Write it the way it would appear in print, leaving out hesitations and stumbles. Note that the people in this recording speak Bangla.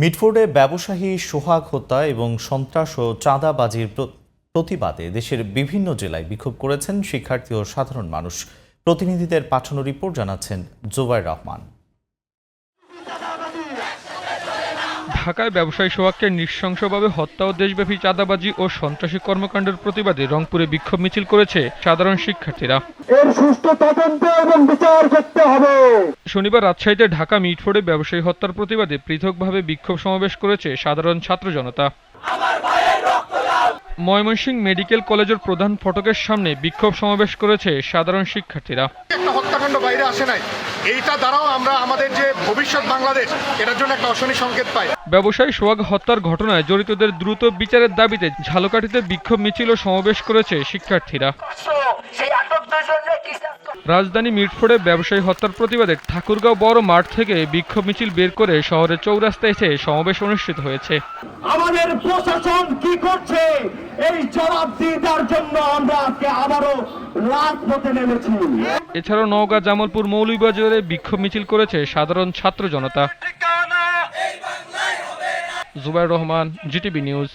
মিটফোর্ডে ব্যবসায়ী সোহাগ হত্যা এবং সন্ত্রাস ও চাঁদাবাজির প্রতিবাদে দেশের বিভিন্ন জেলায় বিক্ষোভ করেছেন শিক্ষার্থী ও সাধারণ মানুষ। প্রতিনিধিদের পাঠানো রিপোর্ট জানাচ্ছেন জুবাইর রহমান। ঢাকায় ব্যবসায়ী সোহাগকে নৃশংসভাবে হত্যা ও দেশব্যাপী চাঁদাবাজি ও সন্ত্রাসী কর্মকাণ্ডের প্রতিবাদে রংপুরে বিক্ষোভ মিছিল করেছে সাধারণ শিক্ষার্থীরা। এর সুষ্ঠু তদন্ত এবং বিচার করতে হবে। শনিবার রাজশাহীতে ঢাকা মিটফোর্ডে ব্যবসায়ী হত্যার প্রতিবাদে পৃথকভাবে বিক্ষোভ সমাবেশ করেছে সাধারণ ছাত্র জনতা। ময়মনসিংহ মেডিকেল কলেজের প্রধান ফটকের সামনে বিক্ষোভ সমাবেশ করেছে সাধারণ শিক্ষার্থীরা। একটা হত্যাকাণ্ড বাইরে আসে নাই, এইটা দ্বারাও আমরা আমাদের যে ভবিষ্যৎ বাংলাদেশ, এটার জন্য একটা অশনি সংকেত পাই। ব্যবসায়ী সোহাগ হত্যার ঘটনায় জড়িতদের দ্রুত বিচারের দাবিতে ঝালকাঠিতে বিক্ষোভ মিছিল ও সমাবেশ করেছে শিক্ষার্থীরা। রাজধানী মিটফোর্ডে ব্যবসায়ী হত্যার প্রতিবাদে ঠাকুরগাঁও বড় মাঠ থেকে বিক্ষোভ মিছিল বের করে শহরের চৌরাস্তায় এসে সমাবেশ অনুষ্ঠিত হয়েছে। আমাদের প্রশাসন কি করছে এই জবাবদিহিতার জন্য আমরা আজকে আবারও রাজপথে নেমেছি। এছাড়াও নওগাঁ জামালপুর মৌলভীবাজারে বিক্ষোভ মিছিল করেছে সাধারণ ছাত্র জনতা। Zubair Rahman, GTV news.